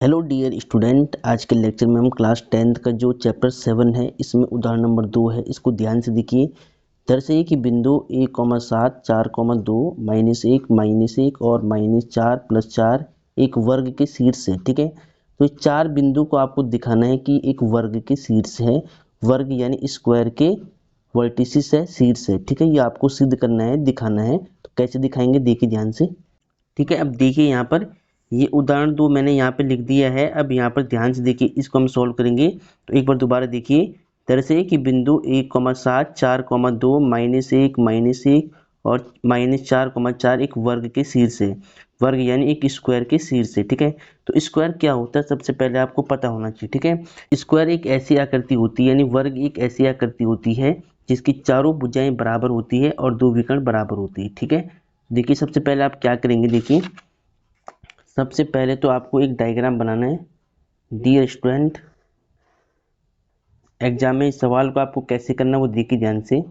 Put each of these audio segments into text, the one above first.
Hello dear student, आज के lecture में हम क्लास 10th का जो चैप्टर 7 है इसमें उदाहरण नंबर 2 है। इसको ध्यान से देखिए। दर्शाइए कि बिंदु 1,7 4,2 -1 -1 और -4 + 4 एक वर्ग के शीर्ष है। ठीक है, तो इस चार बिंदु को आपको दिखाना है कि एक वर्ग के शीर्ष है। वर्ग यानी स्क्वायर के वर्टिसिस है, शीर्ष है। ठीक है, ये आपको सिद्ध करना है, दिखाना है। तो कैसे दिखाएंगे, देखिए ध्यान से। ठीक है, अब देखिए यहाँ पर ये उदाहरण 2 मैंने यहाँ पे लिख दिया है। अब यहाँ पर ध्यान से देखिए, इसको हम सॉल्व करेंगे। तो एक बार दोबारा देखिए। दर्शाइए कि बिंदु 1,7 4,2 -1 -1 और -4,4 एक वर्ग के शीर्ष है। वर्ग यानी एक स्क्वायर के शीर्ष है। ठीक है, तो स्क्वायर क्या होता है सबसे पहले आपको पता होना चाहिए। ठीक है, स्क्वायर एक ऐसी आकृति होती है, यानी वर्ग एक ऐसी आकृति होती है जिसकी चारों भुजाएं बराबर होती है और दो विकर्ण बराबर होती है। ठीक है, देखिए सबसे पहले आप क्या करेंगे। देखिए सबसे पहले तो आपको एक डायग्राम बनाना है। डियर स्टूडेंट, एग्जाम में इस सवाल को आपको कैसे करना है वो देखिए ध्यान से।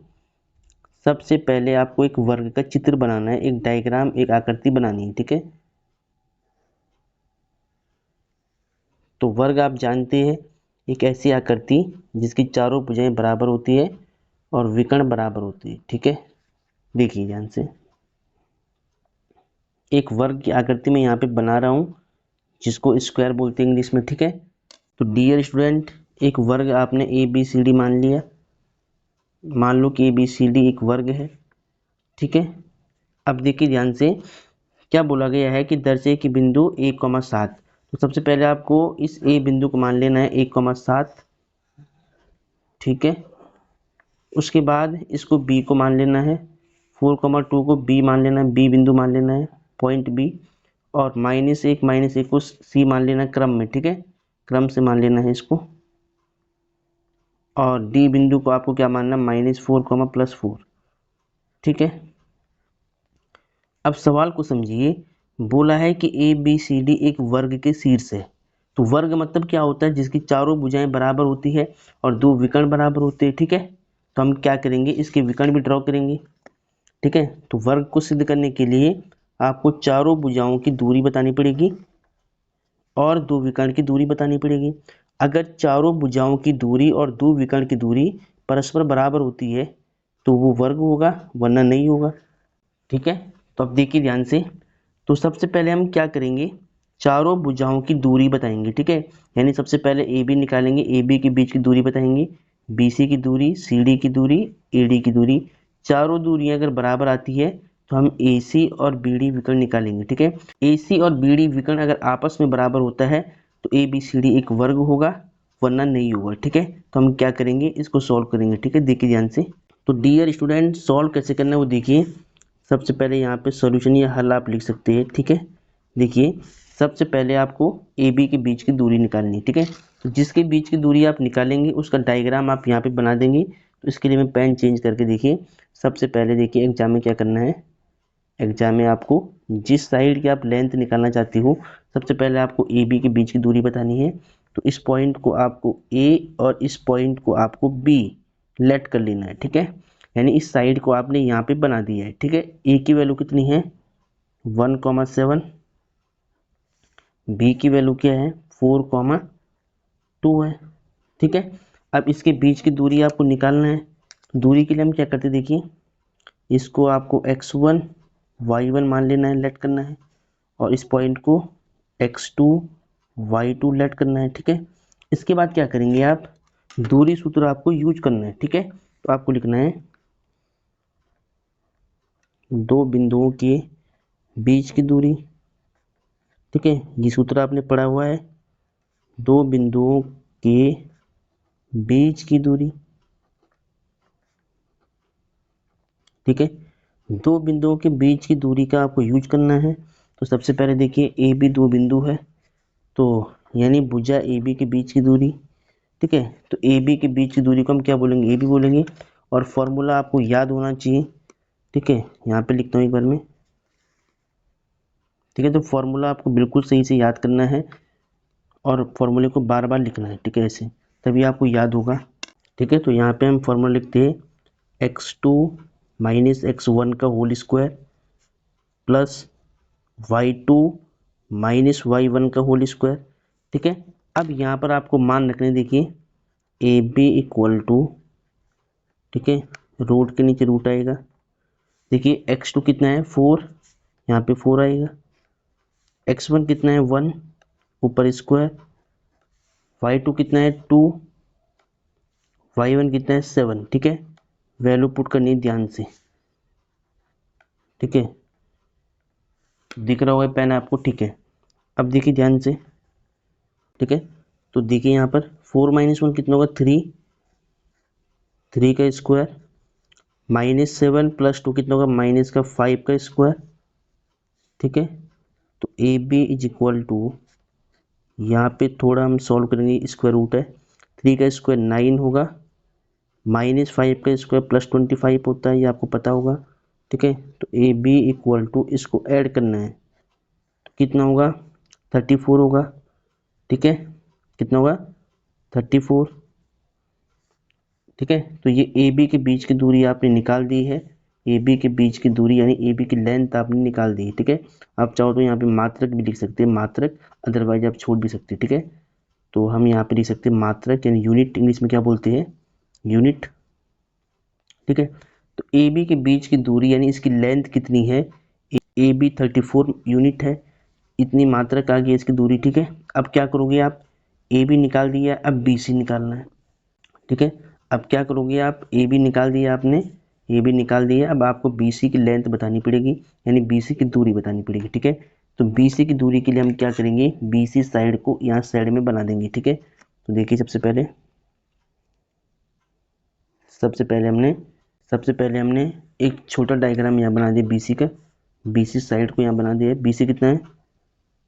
सबसे पहले आपको एक वर्ग का चित्र बनाना है, एक डायग्राम, एक आकृति बनानी है। ठीक है, तो वर्ग आप जानते हैं, एक ऐसी आकृति जिसकी चारों भुजाएं बराबर होती है और विकर्ण बराबर होती है। ठीक है, देखिए ध्यान से। एक वर्ग की आकृति में यहाँ पे बना रहा हूँ, जिसको स्क्वायर बोलते हैं इंग्लिश में। ठीक है, तो डियर स्टूडेंट, एक वर्ग आपने ABCD मान लिया। मान लो कि ABCD एक वर्ग है। ठीक है, अब देखिए ध्यान से, क्या बोला गया है कि दर्शाइए कि बिंदु 1,7। तो सबसे पहले आपको इस A बिंदु को मान लेना है 1,7। ठीक है, उसके बाद इसको B को मान लेना है, 4,2 को B मान लेना है, B बिंदु मान लेना है, पॉइंट B। और -1 -1 को C मान लेना है क्रम में। ठीक है, क्रम से मान लेना है इसको। और D बिंदु को आपको क्या मानना है, -4, +4। ठीक है, अब सवाल को समझिए। बोला है कि ABCD एक वर्ग के शीर्ष है। तो वर्ग मतलब क्या होता है, जिसकी चारों भुजाएं बराबर होती है और दो विकर्ण बराबर होते हैं। ठीक है, तो हम क्या करेंगे, इसके विकर्ण भी ड्रॉ करेंगे। ठीक है, तो वर्ग को सिद्ध करने के लिए आपको चारों भुजाओं की दूरी बतानी पड़ेगी और दो विकर्ण की दूरी बतानी पड़ेगी। अगर चारों भुजाओं की दूरी और दो विकर्ण की दूरी परस्पर बराबर होती है तो वो वर्ग होगा, वरना नहीं होगा। ठीक है, तो अब देखिए ध्यान से। तो सबसे पहले हम क्या करेंगे, चारों भुजाओं की दूरी बताएंगे। ठीक है, यानी सबसे पहले AB निकालेंगे, AB के बीच की दूरी बताएंगे, BC की दूरी, CD की दूरी, AD की दूरी। चारों दूरियां अगर बराबर आती है तो हम AC और BD विकर्ण निकालेंगे। ठीक है, AC और BD विकर्ण अगर आपस में बराबर होता है तो ABCD एक वर्ग होगा, वरना नहीं होगा। ठीक है, तो हम क्या करेंगे, इसको सॉल्व करेंगे। ठीक है, देखिए ध्यान से। तो डियर स्टूडेंट, सॉल्व कैसे करना है वो देखिए। सबसे पहले यहाँ पे सॉल्यूशन या हल आप लिख सकते हैं। ठीक है, देखिए सबसे पहले आपको AB के बीच की दूरी निकालनी है। ठीक है, तो जिसके बीच की दूरी आप निकालेंगे उसका डायग्राम आप यहाँ पे बना देंगे। तो इसके लिए मैं पेन चेंज करके देखिए। सबसे पहले देखिए एग्जाम में क्या करना है। एग्जाम में आपको जिस साइड की आप लेंथ निकालना चाहते हो, सबसे पहले आपको AB के बीच की दूरी बतानी है। तो इस पॉइंट को आपको A और इस पॉइंट को आपको B लेट कर लेना है। ठीक है, यानी इस साइड को आपने यहाँ पे बना दिया है। ठीक है, A की वैल्यू कितनी है, 1,7। B की वैल्यू क्या है, 4,2 है। ठीक है, अब इसके बीच की दूरी आपको निकालना है। दूरी के लिए हम क्या करते हैं, देखिए इसको आपको x1 y1 मान लेना है, लेट करना है। और इस पॉइंट को x2 y2 लेट करना है। ठीक है, इसके बाद क्या करेंगे, आप दूरी सूत्र आपको यूज करना है। ठीक है, तो आपको लिखना है दो बिंदुओं के बीच की दूरी। ठीक है, ये सूत्र आपने पढ़ा हुआ है, दो बिंदुओं के बीच की दूरी। ठीक है, दो बिंदुओं के बीच की दूरी का आपको यूज करना है। तो सबसे पहले देखिए AB दो बिंदु है, तो यानी भुजा AB के बीच की दूरी। ठीक है, तो AB के बीच की दूरी को हम क्या बोलेंगे, AB बोलेंगे। और फॉर्मूला आपको याद होना चाहिए। ठीक है, यहाँ पे लिखता हूँ एक बार में। ठीक है, तो फॉर्मूला आपको बिल्कुल सही से याद करना है और फॉर्मूले को बार बार लिखना है। ठीक है, ऐसे तभी आपको याद होगा। ठीक है, तो यहाँ पे हम फॉर्मूला लिखते हैं x2 - x1 का whole square plus y2 - y1 का होल स्क्वायर ठीक है। अब यहाँ पर आपको मान रखने, देखिए ए बी इक्वल टू, ठीक है, रूट के नीचे रूट आएगा। देखिए x2 कितना है 4, यहाँ पे 4 आएगा। x1 कितना है 1, ऊपर स्क्वायर। y2 कितना है 2, y1 कितना है 7। ठीक है, वैल्यू पुट करनी है ध्यान से। ठीक है, दिख रहा होगा पेन आपको। ठीक है, अब देखिए ध्यान से। ठीक है, तो देखिए यहाँ पर 4 - 1 कितना होगा 3, 3 का स्क्वायर, -7 + 2 कितना होगा -5 का स्क्वायर। ठीक है, तो A B is equal to, यहाँ पे थोड़ा हम सॉल्व करेंगे, स्क्वायर रूट है। 3 का स्क्वायर 9 होगा, -5 का स्क्वायर +25 होता है, ये आपको पता होगा। ठीक है, तो ए बी इक्वल टू, इसको ऐड करना है तो कितना होगा 34 होगा। ठीक है, कितना होगा 34। ठीक है, तो ये ए बी के बीच की दूरी आपने निकाल दी है। ए बी के बीच की दूरी यानी ए बी की लेंथ आपने निकाल दी है। ठीक है, आप चाहो तो यहाँ पे मात्रक भी लिख सकते हैं, मात्रक, अदरवाइज आप छोड़ भी सकते हैं। ठीक है, तो हम यहाँ पे लिख सकते हैं मात्रक, यानी यूनिट इंग्लिश में क्या बोलते हैं, यूनिट। ठीक है, तो ए बी के बीच की दूरी यानी इसकी लेंथ कितनी है, ए बी 34 यूनिट है, इतनी मात्रक आ गई इसकी दूरी। ठीक है, अब क्या करोगे आप, ए बी निकाल दिया, अब बी सी निकालना है। ठीक है, अब क्या करोगे आप, ए बी निकाल दिया आपने, ए बी निकाल दिया, अब आपको बी सी की लेंथ बतानी पड़ेगी, यानी बी सी की दूरी बतानी पड़ेगी। ठीक है, तो बी सी की दूरी के लिए हम क्या करेंगे, बी सी साइड को यहाँ साइड में बना देंगे। ठीक है, तो देखिए सबसे पहले हमने एक छोटा डायग्राम यहाँ बना दिया बी सी का। बी सी साइड को यहाँ बना दिया। बी सी कितना है,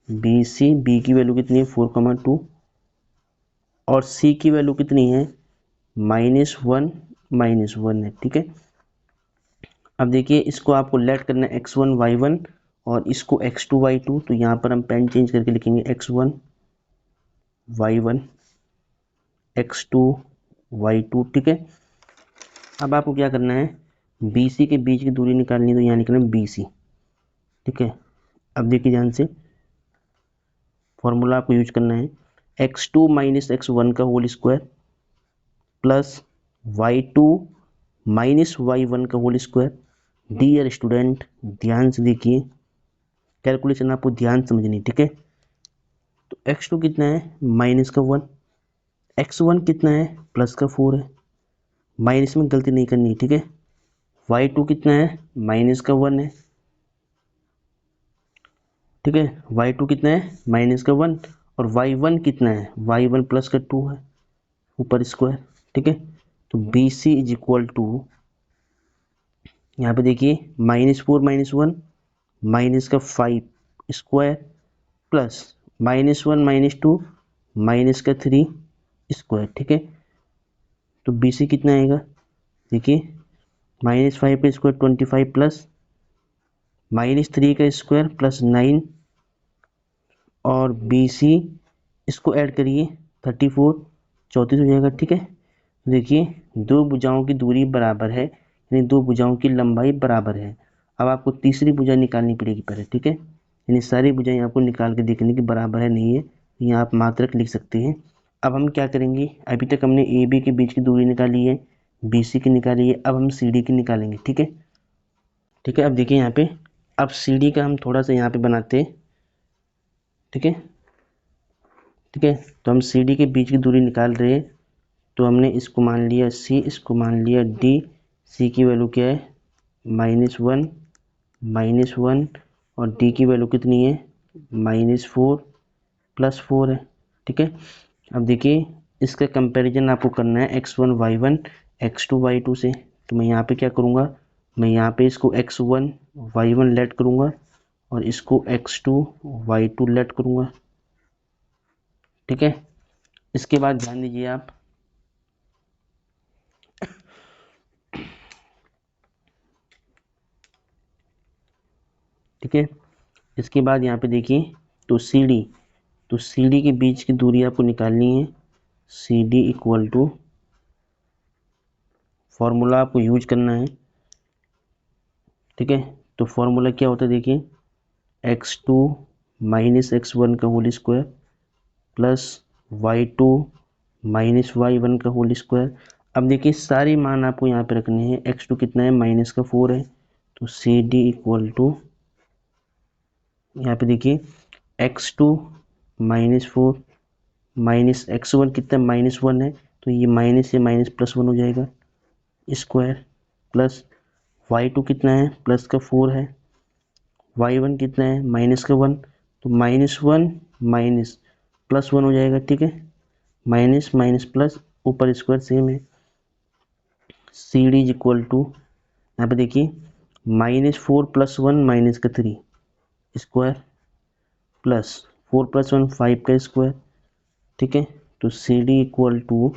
बी सी, बी की वैल्यू कितनी है 4,2, और सी की वैल्यू कितनी है -1 -1 है। ठीक है, अब देखिए इसको आपको लेट करना है x1 y1 और इसको x2 y2, तो यहाँ पर हम पेन चेंज करके लिखेंगे x1 y1 x2 y2। ठीक है, अब आपको क्या करना है, BC के बीच की दूरी निकालनी है, तो यहाँ लिखना है BC। ठीक है, अब देखिए ध्यान से, फॉर्मूला आपको यूज करना है x2 - x1 का whole square plus y2 - y1 का होल स्क्वायर। डियर स्टूडेंट, ध्यान से देखिए, कैलकुलेशन आपको ध्यान समझनी। ठीक है, तो x2 कितना है -1, x1 कितना है +4 है, माइनस में गलती नहीं करनी। ठीक है, y2 कितना है -1 है। ठीक है, y2 कितना है -1, और y1 कितना है, y1 +2 है, ऊपर स्क्वायर। ठीक है, तो BC इज इक्वल टू, यहाँ पे देखिए -4 - 1 -5 स्क्वायर प्लस -1 - 2 -3 स्क्वायर। ठीक है, तो BC कितना आएगा, देखिए -5 का स्क्वायर 25 प्लस -3 का स्क्वायर +9, और BC इसको ऐड करिए 34, 34 हो जाएगा। ठीक है, देखिए दो भुजाओं की दूरी बराबर है, यानी दो भुजाओं की लंबाई बराबर है। अब आपको तीसरी भुजा निकालनी पड़ेगी पहले। ठीक है, यानी सारी भुजाएं आपको निकाल के देखने की बराबर है नहीं है, यहाँ आप मात्रक लिख सकते हैं। अब हम क्या करेंगे, अभी तक हमने ए बी के बीच की दूरी निकाली है, बी सी की निकाली है, अब हम सी डी की निकालेंगे। ठीक है, ठीक है, अब देखिए यहाँ पे, अब सी डी का हम थोड़ा सा यहाँ पे बनाते हैं। ठीक है, ठीक है, तो हम सी डी के बीच की दूरी निकाल रहे हैं, तो हमने इसको मान लिया सी, इसको मान लिया डी। सी की वैल्यू क्या है -1 -1, और डी की वैल्यू कितनी है -4 +4 है। ठीक है, अब देखिए इसका कंपैरिजन आपको करना है x1 y1 x2 y2 से। तो मैं यहाँ पे क्या करूँगा, मैं यहाँ पे इसको x1 y1 लेट करूँगा और इसको x2 y2 लेट करूँगा। ठीक है, इसके बाद ध्यान दीजिए आप, ठीक है, इसके बाद यहाँ पे देखिए, तो सी डी के बीच की दूरी आपको निकालनी है। C D equal to, formula आपको यूज करना है। ठीक है, तो फॉर्मूला क्या होता है देखिए, x2 - x1 का whole square plus y2 minus y1 का होल स्क्वायर। अब देखिए सारी मान आपको यहाँ पे रखने हैं। x2 कितना है, माइनस का 4 है, तो सी डी इक्वल टू, यहाँ पे देखिए x2 माइनस 4 माइनस x1 कितना है, माइनस 1 है, तो ये माइनस से माइनस प्लस 1 हो जाएगा स्क्वायर, प्लस y2 कितना है, प्लस का 4 है, y1 कितना है, माइनस का 1, तो माइनस 1 माइनस प्लस 1 हो जाएगा। ठीक है, माइनस माइनस प्लस, ऊपर स्क्वायर सेम है। C D is equal to, यहाँ पे देखिए माइनस 4 प्लस 1 माइनस का 3 स्क्वायर, प्लस 4 प्लस 1 5 का स्क्वायर। ठीक है, तो सी डी इक्वल टू,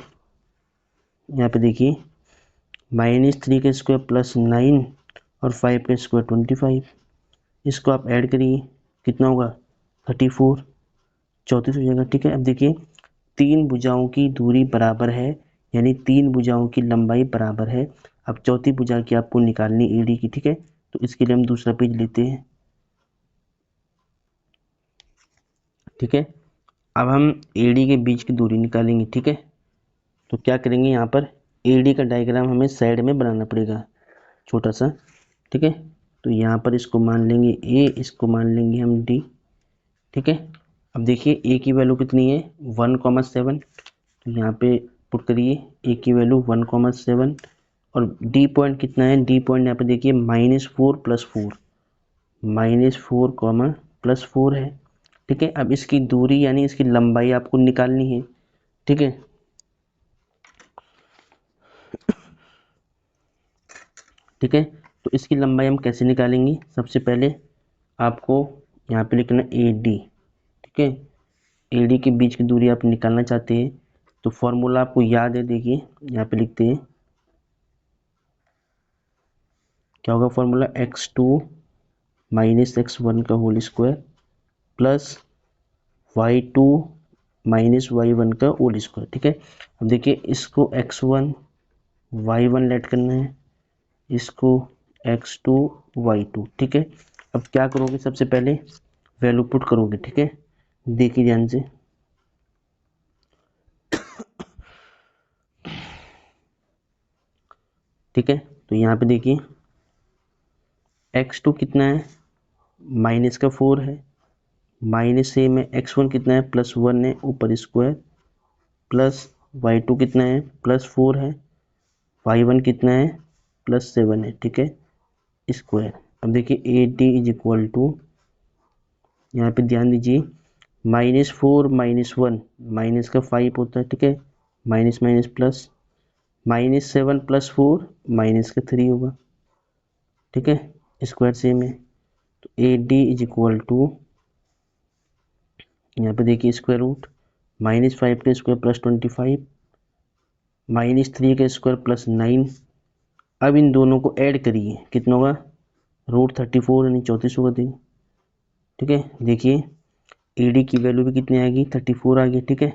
यहाँ पे देखिए माइनस 3 का स्क्वायर प्लस 9 और 5 का स्क्वायर 25। इसको आप ऐड करिए, कितना होगा 34, 34 हो जाएगा। ठीक है, अब देखिए तीन भुजाओं की दूरी बराबर है, यानी तीन भुजाओं की लंबाई बराबर है। अब चौथी भुजा की आपको निकालनी एडी की। ठीक है, तो इसके लिए हम दूसरा पेज लेते हैं। ठीक है, अब हम एडी के बीच की दूरी निकालेंगे। ठीक है, तो क्या करेंगे, यहाँ पर एडी का डायग्राम हमें साइड में बनाना पड़ेगा छोटा सा। ठीक है, तो यहाँ पर इसको मान लेंगे ए, इसको मान लेंगे हम डी। ठीक है, अब देखिए ए की वैल्यू कितनी है 1,7, तो यहाँ पे पुट करिए ए की वैल्यू 1,7 और डी पॉइंट कितना है, डी पॉइंट यहाँ पे देखिए -4 + 4, -4 प्लस 4 है। ठीक है, अब इसकी दूरी यानी इसकी लंबाई आपको निकालनी है। ठीक है, ठीक है, तो इसकी लंबाई हम कैसे निकालेंगे, सबसे पहले आपको यहाँ पे लिखना ए डी। ठीक है, ए डी के बीच की दूरी आप निकालना चाहते हैं, तो फॉर्मूला आपको याद है, देखिए यहाँ पे लिखते हैं, क्या होगा फॉर्मूला, x2 माइनस x1 का whole square plus y2 minus y1 का होल स्क्वायर। ठीक है, अब देखिए इसको x1 y1 लेट करना है, इसको x2 y2। ठीक है, अब क्या करोगे, सबसे पहले वैल्यू पुट करोगे। ठीक है, देखिए ध्यान से, ठीक है, तो यहाँ पे देखिए x2 कितना है, माइनस का 4 है, माइनस से में x1 कितना है, +1 है, ऊपर स्क्वायर, प्लस y2 कितना है, +4 है, y1 कितना है, +7 है। ठीक है, स्क्वायर। अब देखिए A D is equal to, यहाँ पे ध्यान दीजिए -4 -1 माइनस का 5 होता है। ठीक है, माइनस माइनस प्लस, -7 + 4 माइनस का 3 होगा। ठीक है, स्क्वायर सेम है, तो A D is equal to, यहाँ पे देखिए स्क्वायर रूट -5 का स्क्वायर +25 -3 का स्क्वायर +9। अब इन दोनों को ऐड करिए, कितना होगा, √34 यानी 34 होगा। देखिए, ठीक है, देखिए ए डी की वैल्यू भी कितनी आएगी, 34 आ गई। ठीक है,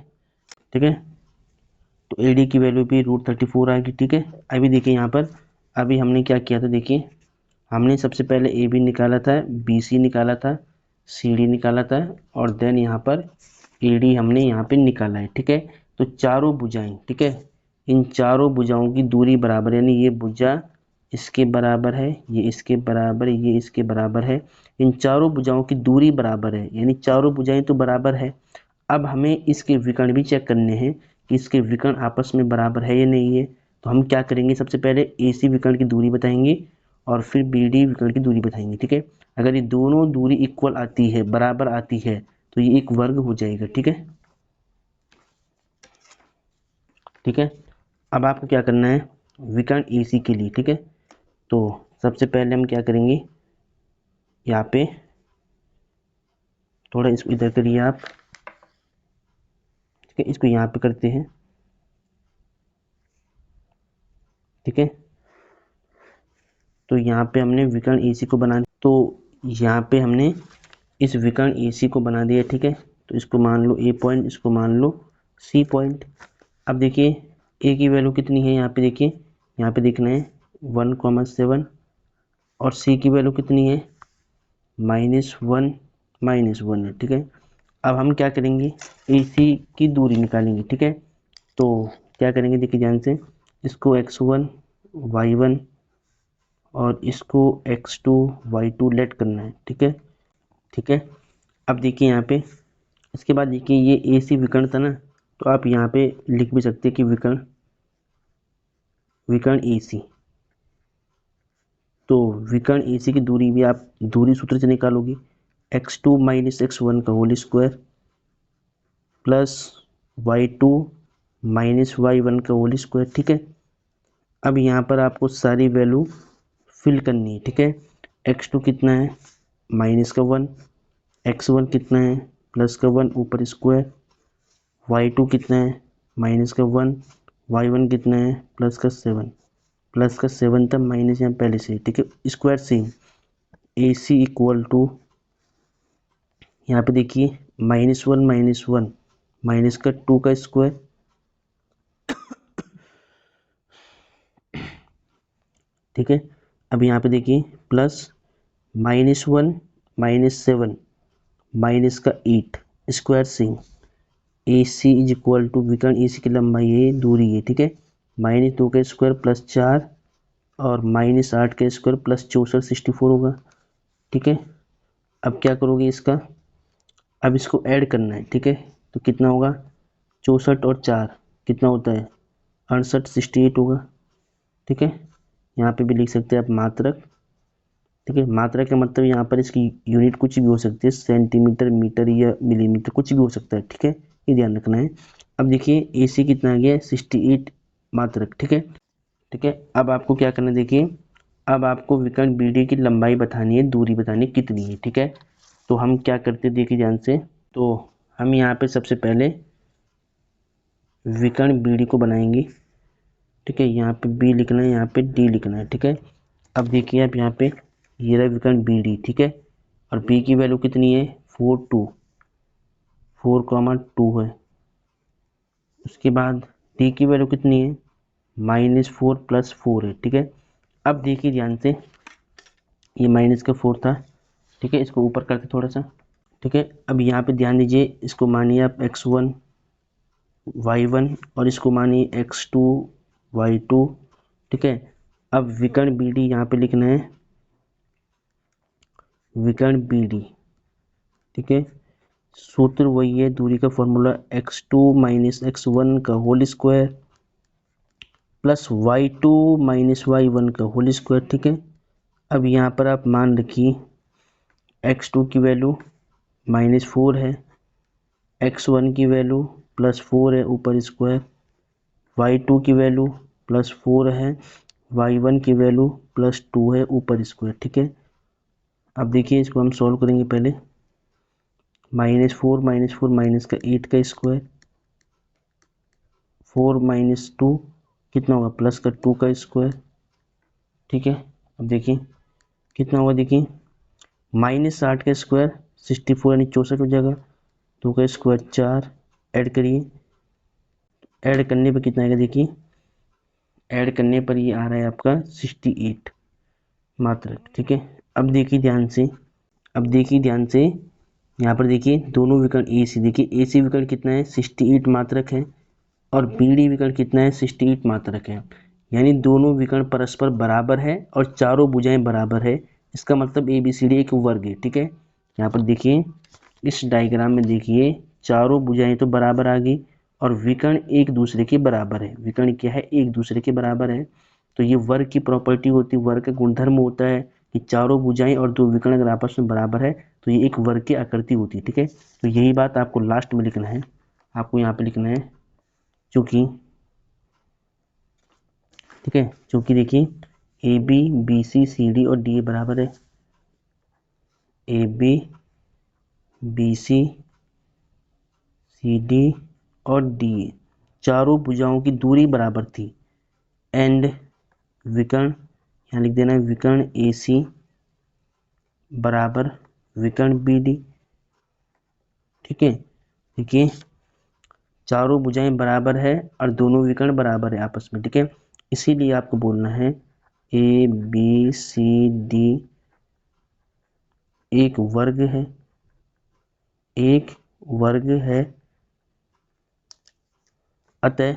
ठीक है, तो ए डी की वैल्यू भी √34 आ गई। ठीक है, अभी देखिए यहाँ पर अभी हमने क्या किया था, देखिए हमने सबसे पहले ए बी निकाला था, बी सी निकाला था, सी डी निकाला था, और देन यहाँ पर ए डी हमने यहाँ पे निकाला है। ठीक है, तो चारों भुजाएं, ठीक है, इन चारों भुजाओं की दूरी बराबर, यानी ये भुजा इसके बराबर है, ये इसके बराबर है, ये इसके बराबर है, इन चारों भुजाओं की दूरी बराबर है, यानी चारों भुजाएं तो बराबर है। अब हमें इसके विकर्ण भी चेक करने हैं कि इसके विकर्ण आपस में बराबर है या नहीं है। तो हम क्या करेंगे, सबसे पहले ए सी विकर्ण की दूरी बताएंगे और फिर बी डी विकर्ण की दूरी बताएंगे। ठीक है, अगर ये दोनों दूरी इक्वल आती है, बराबर आती है, तो ये एक वर्ग हो जाएगा। ठीक है, ठीक है, अब आपको क्या करना है विकर्ण ए सी के लिए। ठीक है, तो सबसे पहले हम क्या करेंगे, यहाँ पे थोड़ा इसको इधर करिए आप। ठीक है, इसको यहाँ पे करते हैं। ठीक है, तो यहाँ पे हमने विकर्ण ए सी को बना, तो यहाँ पे हमने इस विकर्ण ए सी को बना दिया। ठीक है, तो इसको मान लो ए पॉइंट, इसको मान लो सी पॉइंट। अब देखिए ए की वैल्यू कितनी है, यहाँ पे देखिए, यहाँ पे देखना है 1,7 और सी की वैल्यू कितनी है, -1 -1 है। ठीक है, अब हम क्या करेंगे, AC की दूरी निकालेंगे। ठीक है, तो क्या करेंगे, देखिए ध्यान से, इसको x1 y1 और इसको x2 y2 लेट करना है। ठीक है, ठीक है। अब देखिए यहाँ पे, इसके बाद देखिए ये AC विकर्ण था ना, तो आप यहाँ पे लिख भी सकते हैं कि विकर्ण AC। तो विकर्ण AC की दूरी भी आप दूरी सूत्र से निकालोगे, x2 माइनस x1 का whole square plus y2 minus y1 का होल स्क्वायर। ठीक है, अब यहाँ पर आपको सारी वैल्यू फिल करनी है। ठीक है, x2 कितना है, माइनस का 1, x1 कितना है, प्लस का 1 ऊपर स्क्वायर, y2 कितना है, माइनस का 1, y1 कितना है, प्लस का 7, प्लस का 7 था, माइनस यहाँ पहले से। ठीक है, square same, AC equal to, यहाँ पे देखिए -1 -1 माइनस का 2 का स्क्वायर, ठीक है। अब यहाँ पे देखिए प्लस -1 -7 माइनस का 8 square same, AC is equal to, विकर्ण AC की लंबाई है, दूरी है। ठीक है, -2 का स्क्वायर प्लस 4 और -8 का स्क्वायर प्लस 64 64 होगा। ठीक है, अब क्या करोगे इसका, अब इसको ऐड करना है। ठीक है, तो कितना होगा, 64 और 4 कितना होता है, 68 68 होगा। ठीक है, यहाँ पे भी लिख सकते हैं आप मात्रक। ठीक है, मात्रा का मतलब यहाँ पर इसकी यूनिट कुछ भी हो सकती है, सेंटीमीटर, मीटर या मिलीमीटर, कुछ भी हो सकता है। ठीक है, ये ध्यान रखना है। अब देखिए AC कितना आ गया, 68 मात्रक। ठीक है, ठीक है। अब आपको क्या करना है, देखिए अब आपको विकर्ण BD की लंबाई बतानी है, दूरी बतानी है कितनी है। ठीक है, तो हम क्या करते हैं, देखिए ध्यान से, तो हम यहाँ पे सबसे पहले विकर्ण BD को बनाएंगे। ठीक है, यहाँ पे B लिखना है, यहाँ पे D लिखना है। ठीक है, अब देखिए आप यहाँ पे, ये रहा विकर्ण BD। ठीक है, और B की वैल्यू कितनी है, 4,2 है। उसके बाद D की वैल्यू कितनी है, -4 + 4 है। ठीक है, अब देखिए ध्यान से, ये माइनस का 4 था। ठीक है, इसको ऊपर करके थोड़ा सा। ठीक है, अब यहाँ पे ध्यान दीजिए, इसको मानिए आप x1 y1 और इसको मानिए x2 y2। ठीक है, अब विकर्ण BD यहाँ पे लिखना है, विकर्ण BD। ठीक है, सूत्र वही है, दूरी का फॉर्मूला x2 माइनस x1 का whole square plus y2 minus y1 का होल स्क्वायर। ठीक है, अब यहाँ पर आप मान रखिए x2 की वैल्यू -4 है, x1 की वैल्यू +4 है ऊपर स्क्वायर, y2 की वैल्यू +4 है, y1 की वैल्यू +2 है ऊपर स्क्वायर। ठीक है, अब देखिए इसको हम सॉल्व करेंगे पहले, -4 -4 माइनस का 8 का स्क्वायर, 4 - 2 कितना होगा, प्लस का 2 का स्क्वायर। ठीक है, अब देखिए कितना होगा, देखिए -8 का स्क्वायर 64 यानी 64 हो जाएगा, 2 का स्क्वायर 4, ऐड करिए, ऐड करने पर कितना आएगा, देखिए ऐड करने पर ये आ रहा है आपका 68 मात्रक। ठीक है, अब देखिए ध्यान से, अब देखिए ध्यान से, यहाँ पर देखिए दोनों विकर्ण AC, देखिए AC विकर्ण कितना है, 68 मात्रक है, और BD विकर्ण कितना है, 68 मात्रक है। यानी दोनों विकर्ण परस्पर बराबर है और चारों भुजाएं बराबर है। इसका मतलब ABCD एक वर्ग है। ठीक है, यहाँ पर देखिए इस डायग्राम में देखिए, चारों भुजाएं तो बराबर आ गई और विकर्ण एक दूसरे के बराबर है। विकर्ण क्या है, एक दूसरे के बराबर है। तो ये वर्ग की प्रॉपर्टी होती है, वर्ग का गुणधर्म होता है कि चारों भुजाएं और दो विकर्ण अगर आपस में बराबर है तो ये एक वर्ग की आकृति होती है। ठीक है, तो यही बात आपको लास्ट में लिखना है, आपको यहाँ पे लिखना है, चूंकि, ठीक है, चूंकि देखिए AB BC CD और DA बराबर है, AB BC CD और DA चारों भुजाओं की दूरी बराबर थी, एंड विकर्ण, यहाँ लिख देना है विकर्ण AC बराबर विकर्ण BD। ठीक है, देखिए चारों भुजाएं बराबर है और दोनों विकर्ण बराबर है आपस में। ठीक है, इसीलिए आपको बोलना है ABCD एक वर्ग है, एक वर्ग है, अतः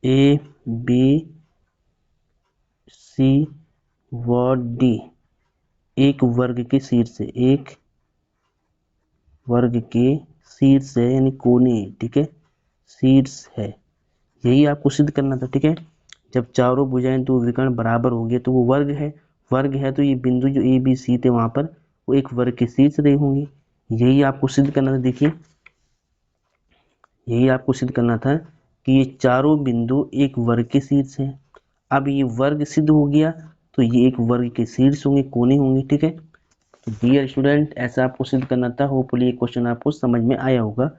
ए बी सी व डी एक वर्ग के शीर्ष है, एक वर्ग के शीर्ष है यानी कोने, ठीक है, शीर्ष है। यही आपको सिद्ध करना था, ठीक है। जब चारों भुजाएं तो विकर्ण बराबर हो गए तो वो वर्ग है, वर्ग है तो ये बिंदु जो ए बी सी थे वहां पर वो एक वर्ग के शीर्ष रहे होंगे। यही आपको सिद्ध करना था। देखिए यही आपको सिद्ध करना था कि ये चारों बिंदु एक वर्ग के शीर्ष हैं। अब ये वर्ग सिद्ध हो गया तो ये एक वर्ग के शीर्ष होंगे, कोने होंगे, ठीक है। तो डियर स्टूडेंट ऐसा आपको सिद्ध करना था। होपफुली ये क्वेश्चन आपको समझ में आया होगा।